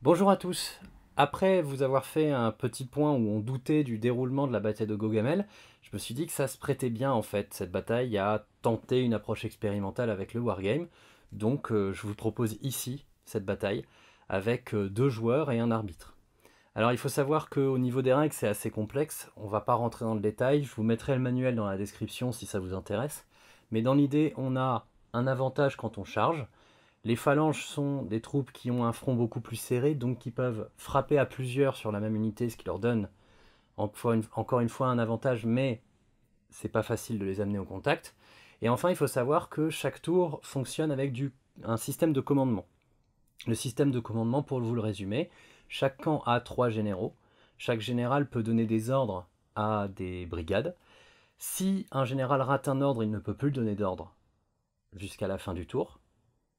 Bonjour à tous. Après vous avoir fait un petit point où on doutait du déroulement de la bataille de Gaugamel, je me suis dit que ça se prêtait bien en fait, cette bataille, à tenter une approche expérimentale avec le wargame. Donc je vous propose ici cette bataille avec deux joueurs et un arbitre. Alors il faut savoir qu'au niveau des règles c'est assez complexe, on va pas rentrer dans le détail, je vous mettrai le manuel dans la description si ça vous intéresse. Mais dans l'idée on a un avantage quand on charge. Les phalanges sont des troupes qui ont un front beaucoup plus serré, donc qui peuvent frapper à plusieurs sur la même unité, ce qui leur donne encore une fois un avantage, mais c'est pas facile de les amener au contact. Et enfin, il faut savoir que chaque tour fonctionne avec un système de commandement. Le système de commandement, pour vous le résumer, chaque camp a 3 généraux. Chaque général peut donner des ordres à des brigades. Si un général rate un ordre, il ne peut plus donner d'ordre jusqu'à la fin du tour.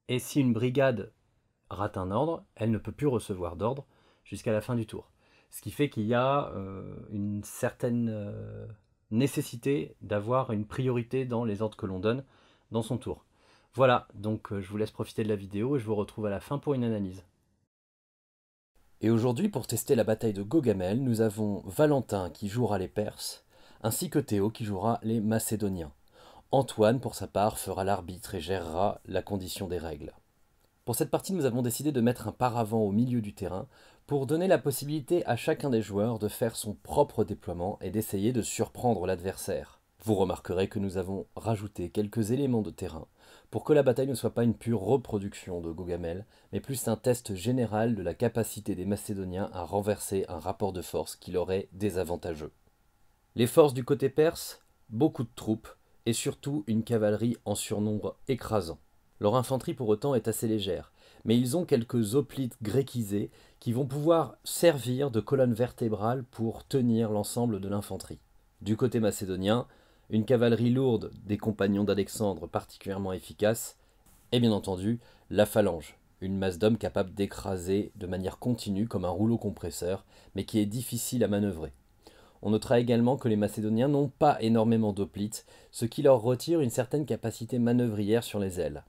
Et si une brigade rate un ordre, elle ne peut plus recevoir d'ordre jusqu'à la fin du tour. Ce qui fait qu'il y a une certaine nécessité d'avoir une priorité dans les ordres que l'on donne dans son tour. Voilà, donc je vous laisse profiter de la vidéo et je vous retrouve à la fin pour une analyse. Et aujourd'hui, pour tester la bataille de Gaugamel, nous avons Valentin qui jouera les Perses, ainsi que Théo qui jouera les Macédoniens. Antoine, pour sa part, fera l'arbitre et gérera la condition des règles. Pour cette partie, nous avons décidé de mettre un paravent au milieu du terrain pour donner la possibilité à chacun des joueurs de faire son propre déploiement et d'essayer de surprendre l'adversaire. Vous remarquerez que nous avons rajouté quelques éléments de terrain pour que la bataille ne soit pas une pure reproduction de Gaugamel, mais plus un test général de la capacité des Macédoniens à renverser un rapport de force qui leur est désavantageux. Les forces du côté perse, beaucoup de troupes et surtout une cavalerie en surnombre écrasant. Leur infanterie pour autant est assez légère, mais ils ont quelques hoplites gréquisés qui vont pouvoir servir de colonne vertébrale pour tenir l'ensemble de l'infanterie. Du côté macédonien, une cavalerie lourde des compagnons d'Alexandre particulièrement efficace, et bien entendu la phalange, une masse d'hommes capable d'écraser de manière continue comme un rouleau compresseur, mais qui est difficile à manœuvrer. On notera également que les Macédoniens n'ont pas énormément d'hoplites, ce qui leur retire une certaine capacité manœuvrière sur les ailes.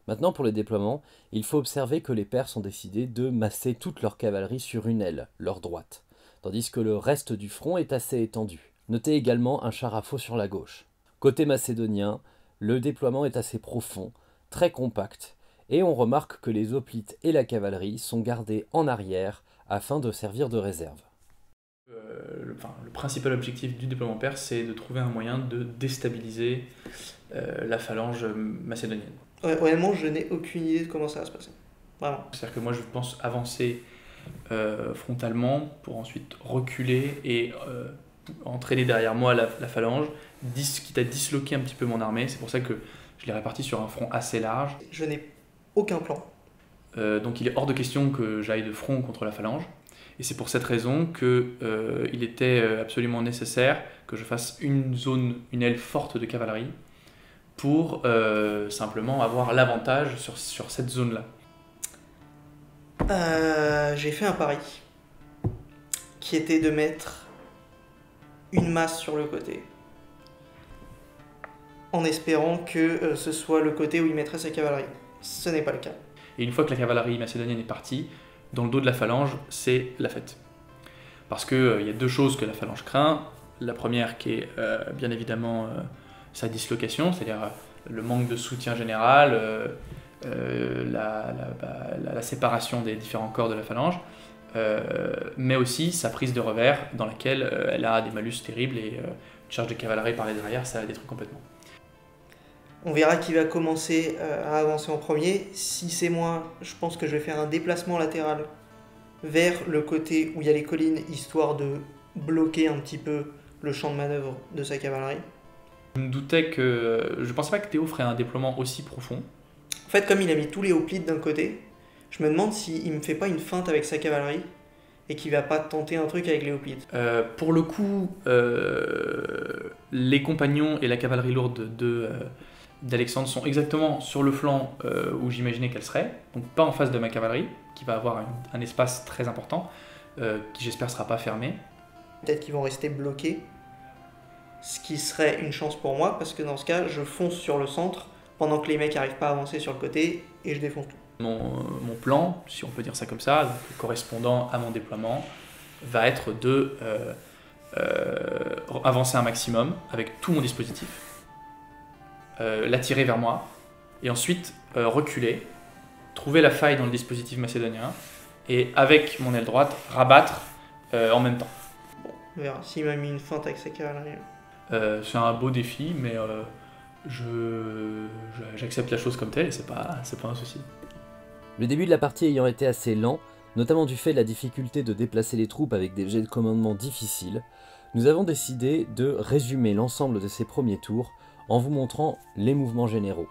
Maintenant, pour le déploiement, il faut observer que les Perses ont décidé de masser toute leur cavalerie sur une aile, leur droite, tandis que le reste du front est assez étendu. Notez également un char à faux sur la gauche. Côté macédonien, le déploiement est assez profond, très compact, et on remarque que les hoplites et la cavalerie sont gardés en arrière afin de servir de réserve. Le principal objectif du déploiement perse, c'est de trouver un moyen de déstabiliser la phalange macédonienne. Honnêtement, je n'ai aucune idée de comment ça va se passer. Vraiment. C'est-à-dire que moi, je pense avancer frontalement pour ensuite reculer et entraîner derrière moi la phalange, quitte à disloquer un petit peu mon armée. C'est pour ça que je l'ai réparti sur un front assez large. Je n'ai aucun plan. Donc il est hors de question que j'aille de front contre la phalange. Et c'est pour cette raison qu'il était absolument nécessaire que je fasse une aile forte de cavalerie pour simplement avoir l'avantage sur cette zone-là. J'ai fait un pari qui était de mettre une masse sur le côté, en espérant que ce soit le côté où il mettrait sa cavalerie. Ce n'est pas le cas. Et une fois que la cavalerie macédonienne est partie, dans le dos de la phalange, c'est la fête. Parce qu'il y a deux choses que la phalange craint. La première qui est bien évidemment sa dislocation, c'est-à-dire le manque de soutien général, la séparation des différents corps de la phalange, mais aussi sa prise de revers dans laquelle elle a des malus terribles et une charge de cavalerie par les derrière, ça la détruit complètement. On verra qui va commencer à avancer en premier. Si c'est moi, je pense que je vais faire un déplacement latéral vers le côté où il y a les collines, histoire de bloquer un petit peu le champ de manœuvre de sa cavalerie. Je me doutais que... Je pensais pas que Théo ferait un déploiement aussi profond. En fait, comme il a mis tous les hoplites d'un côté, je me demande s'il me fait pas une feinte avec sa cavalerie et qu'il va pas tenter un truc avec les hoplites. Pour le coup, les compagnons et la cavalerie lourde d'Alexandre sont exactement sur le flanc où j'imaginais qu'elle serait, donc pas en face de ma cavalerie, qui va avoir un espace très important, qui j'espère sera pas fermé. Peut-être qu'ils vont rester bloqués, ce qui serait une chance pour moi, parce que dans ce cas, je fonce sur le centre, pendant que les mecs n'arrivent pas à avancer sur le côté, et je défonce tout. Mon plan, si on peut dire ça comme ça, donc correspondant à mon déploiement, va être de avancer un maximum avec tout mon dispositif, l'attirer vers moi, et ensuite reculer, trouver la faille dans le dispositif macédonien, et avec mon aile droite, rabattre en même temps. Bon, on verra. S'il m'a mis une feinte avec sa cavalerie. C'est un beau défi, mais j'accepte la chose comme telle et c'est pas un souci. Le début de la partie ayant été assez lent, notamment du fait de la difficulté de déplacer les troupes avec des jets de commandement difficiles, nous avons décidé de résumer l'ensemble de ces premiers tours en vous montrant les mouvements généraux.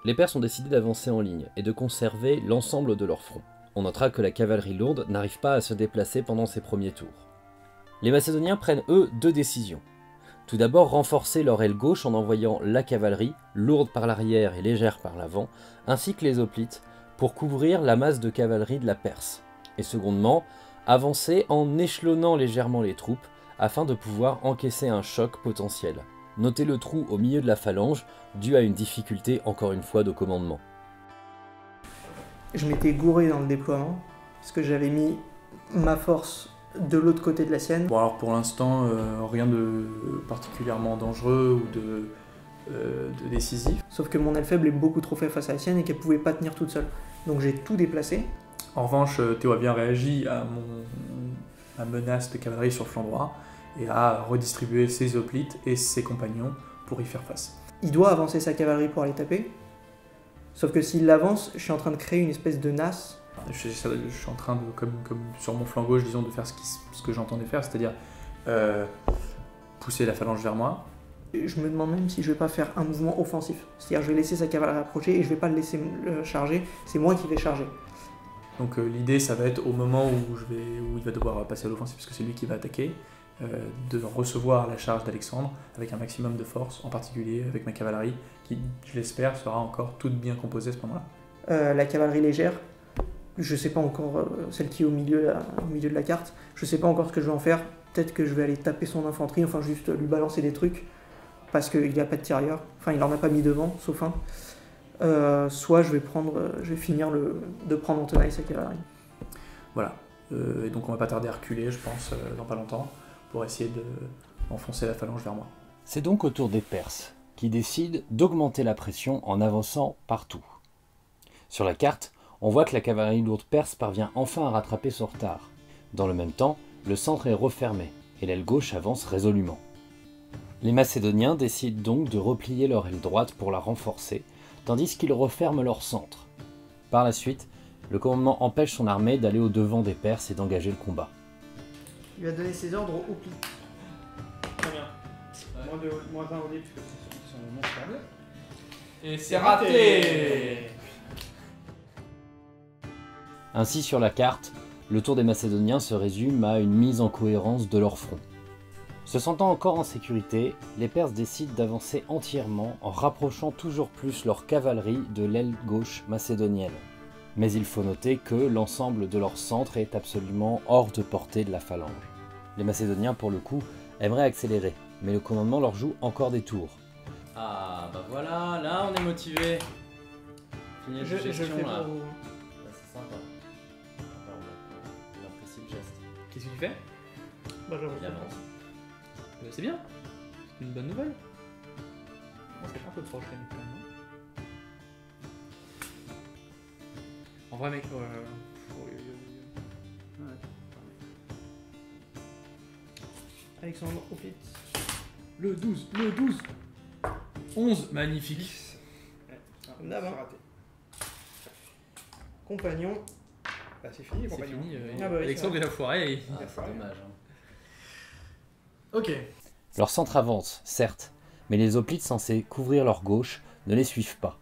Les Perses ont décidé d'avancer en ligne et de conserver l'ensemble de leur front. On notera que la cavalerie lourde n'arrive pas à se déplacer pendant ces premiers tours. Les Macédoniens prennent eux 2 décisions. Tout d'abord, renforcer leur aile gauche en envoyant la cavalerie, lourde par l'arrière et légère par l'avant, ainsi que les hoplites, pour couvrir la masse de cavalerie de la Perse. Et secondement, avancer en échelonnant légèrement les troupes, afin de pouvoir encaisser un choc potentiel. Notez le trou au milieu de la phalange, dû à une difficulté encore une fois de commandement. Je m'étais gouré dans le déploiement, parce que j'avais mis ma force de l'autre côté de la sienne. Bon alors pour l'instant, rien de particulièrement dangereux ou de décisif. Sauf que mon aile faible est beaucoup trop faible face à la sienne et qu'elle pouvait pas tenir toute seule. Donc j'ai tout déplacé. En revanche, Théo a bien réagi à ma menace de cavalerie sur le flanc droit et a redistribué ses hoplites et ses compagnons pour y faire face. Il doit avancer sa cavalerie pour aller taper. Sauf que s'il l'avance, je suis en train de créer une espèce de nasse. Je suis en train de, comme sur mon flanc gauche, disons, de faire ce que j'entendais faire, c'est-à-dire pousser la phalange vers moi. Je me demande même si je vais pas faire un mouvement offensif. C'est-à-dire je vais laisser sa cavalerie approcher et je vais pas le laisser charger, c'est moi qui vais charger. Donc l'idée, ça va être au moment où il va devoir passer à l'offensive, parce que c'est lui qui va attaquer, de recevoir la charge d'Alexandre avec un maximum de force, en particulier avec ma cavalerie, qui, je l'espère, sera encore toute bien composée à ce moment-là. La cavalerie légère, je sais pas encore, celle qui est au milieu de la carte, je sais pas encore ce que je vais en faire. Peut-être que je vais aller taper son infanterie, enfin juste lui balancer des trucs, parce qu'il n'y a pas de tirailleur, enfin il en a pas mis devant, sauf un. Soit je vais finir de prendre en tenaille sa cavalerie. Voilà, et donc on va pas tarder à reculer, je pense, dans pas longtemps, pour essayer d'enfoncer la phalange vers moi. C'est donc au tour des Perses, qui décident d'augmenter la pression en avançant partout. Sur la carte, on voit que la cavalerie lourde perse parvient enfin à rattraper son retard. Dans le même temps, le centre est refermé, et l'aile gauche avance résolument. Les Macédoniens décident donc de replier leur aile droite pour la renforcer, tandis qu'ils referment leur centre. Par la suite, le commandement empêche son armée d'aller au devant des Perses et d'engager le combat. Il va donner ses ordres au pli. Très bien. Moins 20 au dé, puisque c'est ceux qui sont non stables. Et c'est raté. Ainsi sur la carte, le tour des Macédoniens se résume à une mise en cohérence de leur front. Se sentant encore en sécurité, les Perses décident d'avancer entièrement en rapprochant toujours plus leur cavalerie de l'aile gauche macédonienne. Mais il faut noter que l'ensemble de leur centre est absolument hors de portée de la phalange. Les Macédoniens, pour le coup, aimeraient accélérer, mais le commandement leur joue encore des tours. Ah bah voilà, là on est motivé. Fini la gestion là. Bah, c'est sympa. On apprécie le geste. Qu'est-ce que tu fais? Bah j'avoue. Il avance. C'est bien, c'est une bonne nouvelle. On serait pas un peu proche quand même. En vrai, mec, Alexandre, au pli. le 12, 11, magnifique. D'abord. Compagnon. Bah, c'est fini, C'est compagnon. fini, Ah bah oui, Alexandre il a foiré. Et... Ah, c'est dommage. Ok. Leur centre avance, certes, mais les hoplites censés couvrir leur gauche ne les suivent pas.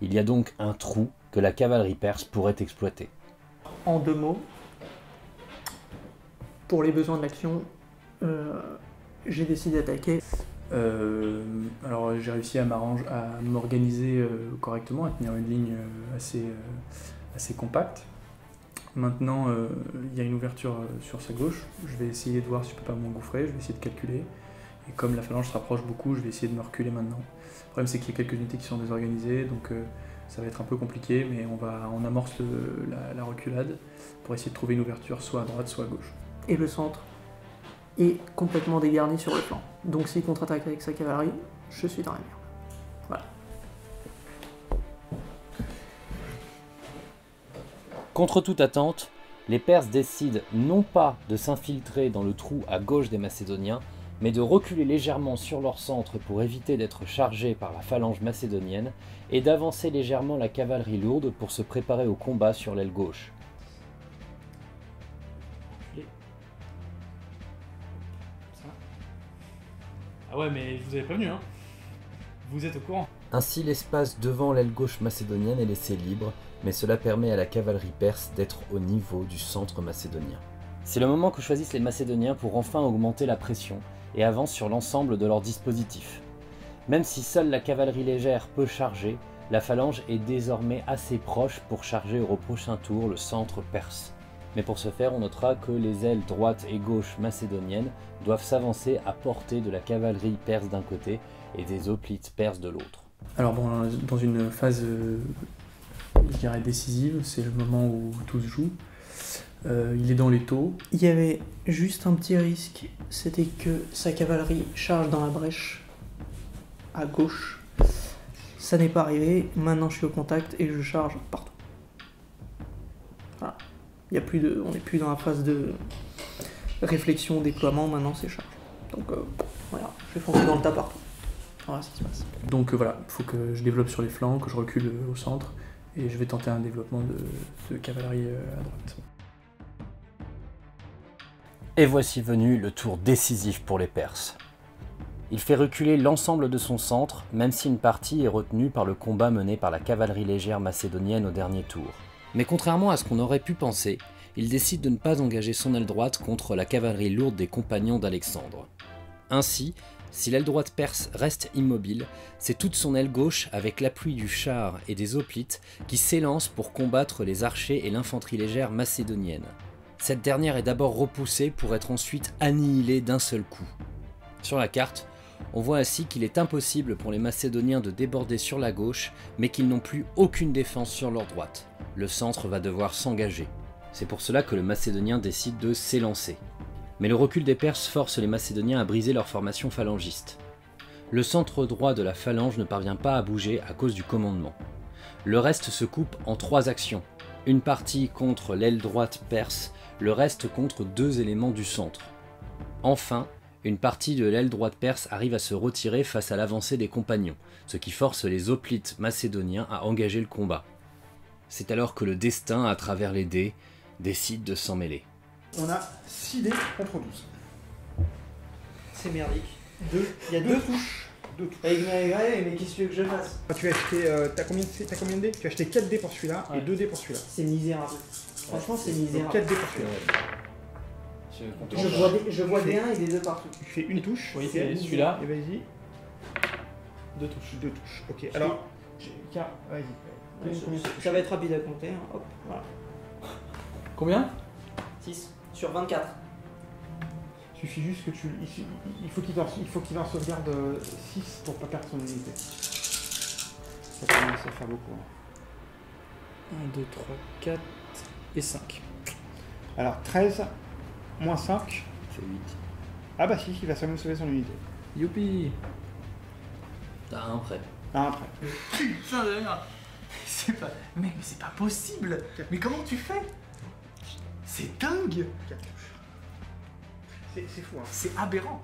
Il y a donc un trou que la cavalerie perse pourrait exploiter. En 2 mots, pour les besoins de l'action, j'ai décidé d'attaquer. Alors j'ai réussi à m'organiser correctement, à tenir une ligne assez compacte. Maintenant, il y a une ouverture sur sa gauche. Je vais essayer de voir si je peux pas m'engouffrer, je vais essayer de calculer. Et comme la phalange se rapproche beaucoup, je vais essayer de me reculer maintenant. Le problème, c'est qu'il y a quelques unités qui sont désorganisées, donc Ça va être un peu compliqué, mais on amorce la reculade pour essayer de trouver une ouverture soit à droite, soit à gauche. Et le centre est complètement dégarni sur le flanc. Donc s'il contre-attaque avec sa cavalerie, je suis dans la merde. Voilà. Contre toute attente, les Perses décident non pas de s'infiltrer dans le trou à gauche des Macédoniens, mais de reculer légèrement sur leur centre pour éviter d'être chargés par la phalange macédonienne et d'avancer légèrement la cavalerie lourde pour se préparer au combat sur l'aile gauche. Ça. Ah ouais, mais je vous avais prévenu, hein. Vous êtes au courant. Ainsi, l'espace devant l'aile gauche macédonienne est laissé libre, mais cela permet à la cavalerie perse d'être au niveau du centre macédonien. C'est le moment que choisissent les Macédoniens pour enfin augmenter la pression et avancent sur l'ensemble de leur dispositif. Même si seule la cavalerie légère peut charger, la phalange est désormais assez proche pour charger au prochain tour le centre perse. Mais pour ce faire, on notera que les ailes droite et gauche macédoniennes doivent s'avancer à portée de la cavalerie perse d'un côté et des hoplites perses de l'autre. Alors bon, dans une phase, je dirais décisive, c'est le moment où tout se joue. Il est dans les taux. Il y avait juste un petit risque, c'était que sa cavalerie charge dans la brèche à gauche. Ça n'est pas arrivé, maintenant je suis au contact et je charge partout. Voilà. On n'est plus dans la phase de réflexion, déploiement, maintenant c'est charge. Donc voilà, je vais foncer dans le tas partout. Voilà ce qui se passe. Donc voilà, il faut que je développe sur les flancs, que je recule au centre, et je vais tenter un développement de cavalerie à droite. Et voici venu le tour décisif pour les Perses. Il fait reculer l'ensemble de son centre, même si une partie est retenue par le combat mené par la cavalerie légère macédonienne au dernier tour. Mais contrairement à ce qu'on aurait pu penser, il décide de ne pas engager son aile droite contre la cavalerie lourde des compagnons d'Alexandre. Ainsi, si l'aile droite perse reste immobile, c'est toute son aile gauche, avec l'appui du char et des hoplites, qui s'élance pour combattre les archers et l'infanterie légère macédonienne. Cette dernière est d'abord repoussée pour être ensuite annihilée d'un seul coup. Sur la carte, on voit ainsi qu'il est impossible pour les Macédoniens de déborder sur la gauche, mais qu'ils n'ont plus aucune défense sur leur droite. Le centre va devoir s'engager. C'est pour cela que le Macédonien décide de s'élancer. Mais le recul des Perses force les Macédoniens à briser leur formation phalangiste. Le centre droit de la phalange ne parvient pas à bouger à cause du commandement. Le reste se coupe en 3 actions. Une partie contre l'aile droite perse, le reste contre 2 éléments du centre. Enfin, une partie de l'aile droite perse arrive à se retirer face à l'avancée des compagnons, ce qui force les hoplites macédoniens à engager le combat. C'est alors que le destin, à travers les dés, décide de s'en mêler. On a 6 dés contre 12. C'est merdique. Il y a 2 touches. 2 touches. Avec mais qu'est-ce que tu veux que je fasse? Tu as acheté. T'as combien de dés? Tu as acheté 4 dés pour celui-là et 2 dés pour celui-là. C'est misérable. Franchement, c'est misérable. 4 dés pour celui-là. Je vois des 1 et des 2 partout. Tu fais une touche. Oui, c'est celui-là. Et vas-y. 2 touches. 2 touches. Ok, alors. Vas-y. Ça va être rapide à compter. Hein. Hop, voilà. Combien? 6 sur 24. Il suffit juste que tu. Il faut qu'il en sauvegarde 6 pour pas perdre son unité. Ça commence à faire beaucoup. 1, 2, 3, 4 et 5. Alors 13 moins 5. C'est 8. Ah bah si, il va seulement sauver son unité. Youpi! T'as un prêt. Ah, après. Putain de merde! Mais c'est pas possible! Mais comment tu fais? C'est dingue! 4 touches. C'est fou, hein. C'est aberrant!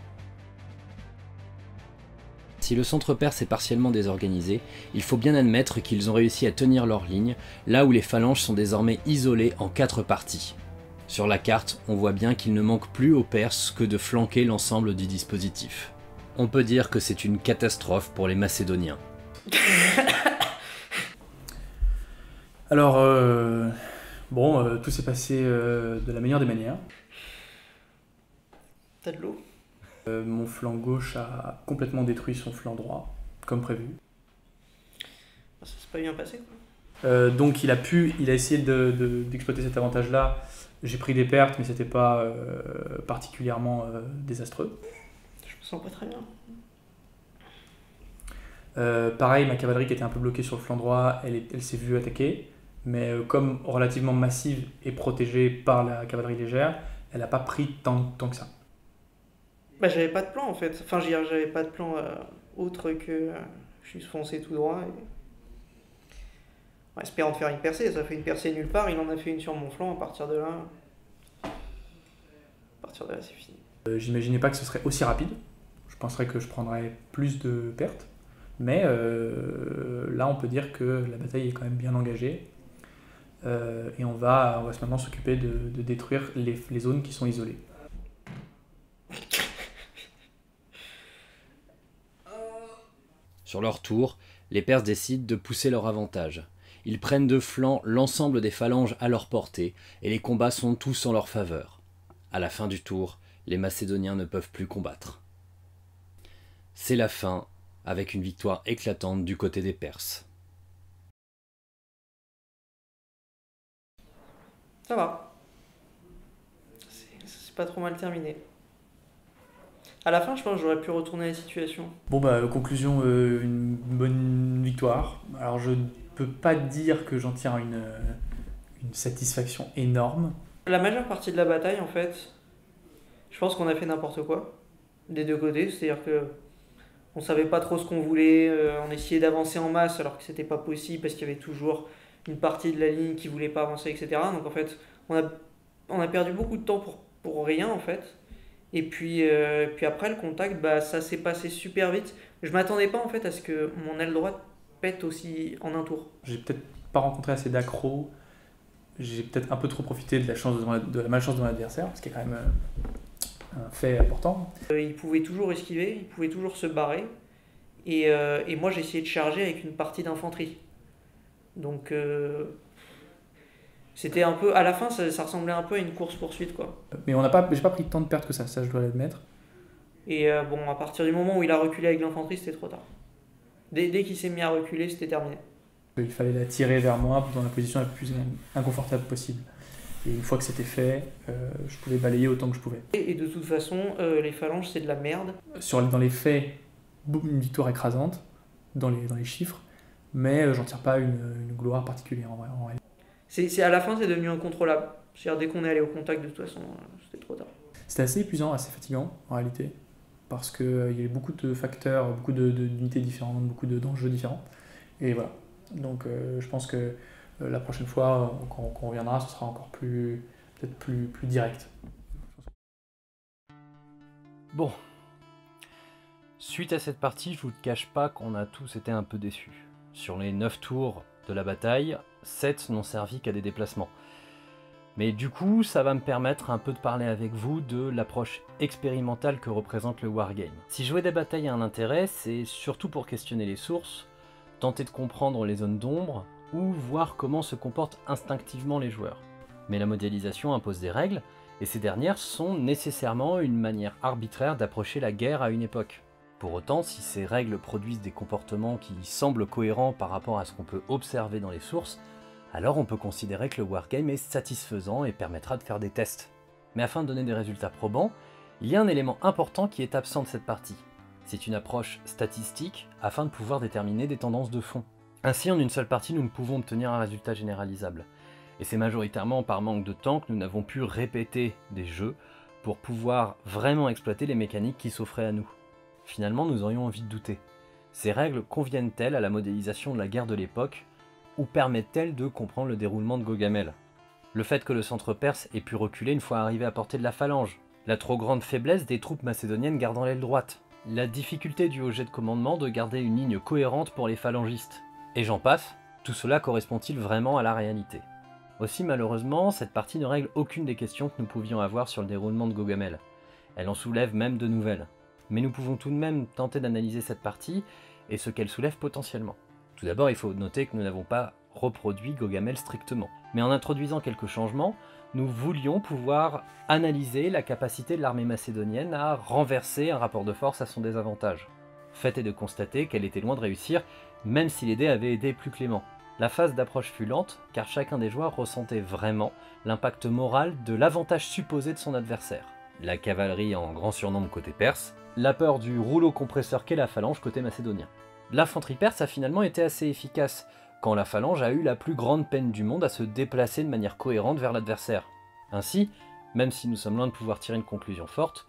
Si le centre perse est partiellement désorganisé, il faut bien admettre qu'ils ont réussi à tenir leur ligne, là où les phalanges sont désormais isolées en 4 parties. Sur la carte, on voit bien qu'il ne manque plus aux Perses que de flanquer l'ensemble du dispositif. On peut dire que c'est une catastrophe pour les Macédoniens. Alors, tout s'est passé de la meilleure des manières. T'as de l'eau? Mon flanc gauche a complètement détruit son flanc droit, comme prévu. Ça s'est pas bien passé, quoi. Donc il a essayé d'exploiter cet avantage-là. J'ai pris des pertes, mais c'était pas particulièrement désastreux. Je me sens pas très bien. Pareil, ma cavalerie qui était un peu bloquée sur le flanc droit, elle s'est vue attaquer, mais comme relativement massive et protégée par la cavalerie légère, elle n'a pas pris tant que ça. Bah, j'avais pas de plan en fait. Enfin, je veux dire, j'avais pas de plan autre que je suis foncé tout droit. En espérant de faire une percée. Ça fait une percée nulle part. Il en a fait une sur mon flanc. À partir de là, c'est fini. J'imaginais pas que ce serait aussi rapide. Je penserais que je prendrais plus de pertes. Mais là, on peut dire que la bataille est quand même bien engagée. Et on va maintenant s'occuper de détruire les zones qui sont isolées. Sur leur tour, les Perses décident de pousser leur avantage. Ils prennent de flanc l'ensemble des phalanges à leur portée, et les combats sont tous en leur faveur. À la fin du tour, les Macédoniens ne peuvent plus combattre. C'est la fin, avec une victoire éclatante du côté des Perses. Ça va. C'est pas trop mal terminé. À la fin, je pense que j'aurais pu retourner la situation. Bon bah conclusion, une bonne victoire. Alors je ne peux pas dire que j'en tire une satisfaction énorme. La majeure partie de la bataille, en fait, je pense qu'on a fait n'importe quoi. Des deux côtés, c'est-à-dire que on savait pas trop ce qu'on voulait, on essayait d'avancer en masse alors que c'était pas possible parce qu'il y avait toujours une partie de la ligne qui voulait pas avancer, etc. Donc en fait, on a perdu beaucoup de temps pour rien en fait. Et puis après le contact, bah, ça s'est passé super vite. Je m'attendais pas en fait à ce que mon aile droite pète aussi en un tour. J'ai peut-être pas rencontré assez d'accros. J'ai peut-être un peu trop profité de la malchance de mon adversaire, ce qui est quand même un fait important. Il pouvait toujours esquiver, il pouvait toujours se barrer. Et moi j'ai essayé de charger avec une partie d'infanterie. Donc c'était un peu, à la fin ça ressemblait un peu à une course-poursuite quoi. Mais j'ai pas pris tant de pertes que ça je dois l'admettre. Et bon, à partir du moment où il a reculé avec l'infanterie, c'était trop tard. Dès qu'il s'est mis à reculer, c'était terminé. Il fallait la tirer vers moi dans la position la plus inconfortable possible. Et une fois que c'était fait, je pouvais balayer autant que je pouvais. Et de toute façon, les phalanges c'est de la merde. Dans les faits, une victoire écrasante, dans les chiffres, mais j'en tire pas une gloire particulière en vrai. À la fin, c'est devenu incontrôlable. C'est-à-dire, dès qu'on est allé au contact, de toute façon, c'était trop tard. C'était assez épuisant, assez fatigant en réalité, parce qu'il y avait beaucoup de facteurs, beaucoup d'unités différentes, beaucoup d'enjeux différents. Et voilà. Donc je pense que la prochaine fois, quand on reviendra, ce sera encore peut-être plus direct. Bon. Suite à cette partie, je vous cache pas qu'on a tous été un peu déçus. Sur les 9 tours de la bataille, 7 n'ont servi qu'à des déplacements. Mais du coup, ça va me permettre un peu de parler avec vous de l'approche expérimentale que représente le wargame. Si jouer des batailles a un intérêt, c'est surtout pour questionner les sources, tenter de comprendre les zones d'ombre, ou voir comment se comportent instinctivement les joueurs. Mais la modélisation impose des règles, et ces dernières sont nécessairement une manière arbitraire d'approcher la guerre à une époque. Pour autant, si ces règles produisent des comportements qui semblent cohérents par rapport à ce qu'on peut observer dans les sources, alors on peut considérer que le wargame est satisfaisant et permettra de faire des tests. Mais afin de donner des résultats probants, il y a un élément important qui est absent de cette partie. C'est une approche statistique afin de pouvoir déterminer des tendances de fond. Ainsi, en une seule partie, nous ne pouvons obtenir un résultat généralisable. Et c'est majoritairement par manque de temps que nous n'avons pu répéter des jeux pour pouvoir vraiment exploiter les mécaniques qui s'offraient à nous. Finalement, nous aurions envie de douter. Ces règles conviennent-elles à la modélisation de la guerre de l'époque, ou permettent-elles de comprendre le déroulement de Gaugamel? Le fait que le centre perse ait pu reculer une fois arrivé à portée de la phalange, la trop grande faiblesse des troupes macédoniennes gardant l'aile droite, la difficulté due au jet de commandement de garder une ligne cohérente pour les phalangistes, et j'en passe, tout cela correspond-il vraiment à la réalité? Aussi malheureusement, cette partie ne règle aucune des questions que nous pouvions avoir sur le déroulement de Gaugamel. Elle en soulève même de nouvelles. Mais nous pouvons tout de même tenter d'analyser cette partie et ce qu'elle soulève potentiellement. Tout d'abord, il faut noter que nous n'avons pas reproduit Gaugamel strictement. Mais en introduisant quelques changements, nous voulions pouvoir analyser la capacité de l'armée macédonienne à renverser un rapport de force à son désavantage. Fait est de constater qu'elle était loin de réussir, même si les dés avaient été plus cléments. La phase d'approche fut lente, car chacun des joueurs ressentait vraiment l'impact moral de l'avantage supposé de son adversaire. La cavalerie en grand surnombre côté perse, la peur du rouleau compresseur qu'est la phalange côté macédonien. L'infanterie perse a finalement été assez efficace, quand la phalange a eu la plus grande peine du monde à se déplacer de manière cohérente vers l'adversaire. Ainsi, même si nous sommes loin de pouvoir tirer une conclusion forte,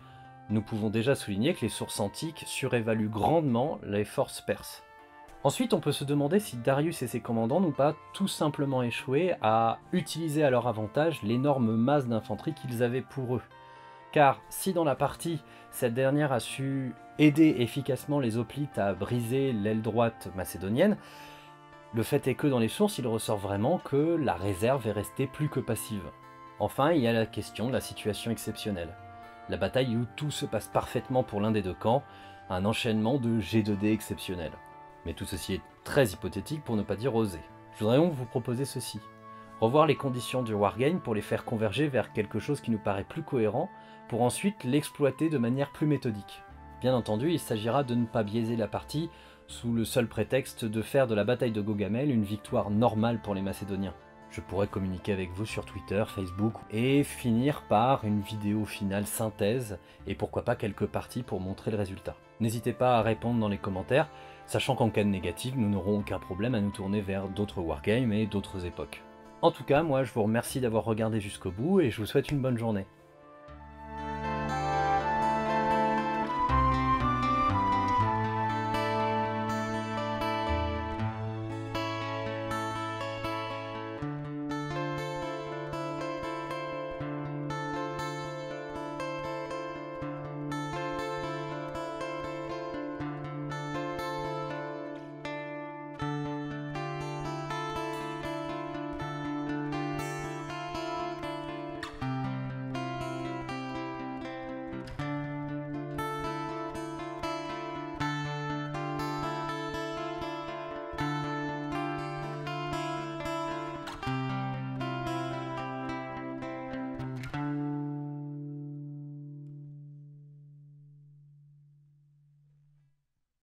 nous pouvons déjà souligner que les sources antiques surévaluent grandement les forces perses. Ensuite, on peut se demander si Darius et ses commandants n'ont pas tout simplement échoué à utiliser à leur avantage l'énorme masse d'infanterie qu'ils avaient pour eux. Car si dans la partie, cette dernière a su aider efficacement les hoplites à briser l'aile droite macédonienne, le fait est que dans les sources, il ressort vraiment que la réserve est restée plus que passive. Enfin, il y a la question de la situation exceptionnelle. La bataille où tout se passe parfaitement pour l'un des deux camps, un enchaînement de G2D exceptionnel. Mais tout ceci est très hypothétique pour ne pas dire osé. Je voudrais donc vous proposer ceci. Revoir les conditions du wargame pour les faire converger vers quelque chose qui nous paraît plus cohérent, pour ensuite l'exploiter de manière plus méthodique. Bien entendu, il s'agira de ne pas biaiser la partie sous le seul prétexte de faire de la bataille de Gaugamel une victoire normale pour les Macédoniens. Je pourrais communiquer avec vous sur Twitter, Facebook, et finir par une vidéo finale synthèse, et pourquoi pas quelques parties pour montrer le résultat. N'hésitez pas à répondre dans les commentaires, sachant qu'en cas de négatif, nous n'aurons aucun problème à nous tourner vers d'autres wargames et d'autres époques. En tout cas, moi je vous remercie d'avoir regardé jusqu'au bout, et je vous souhaite une bonne journée.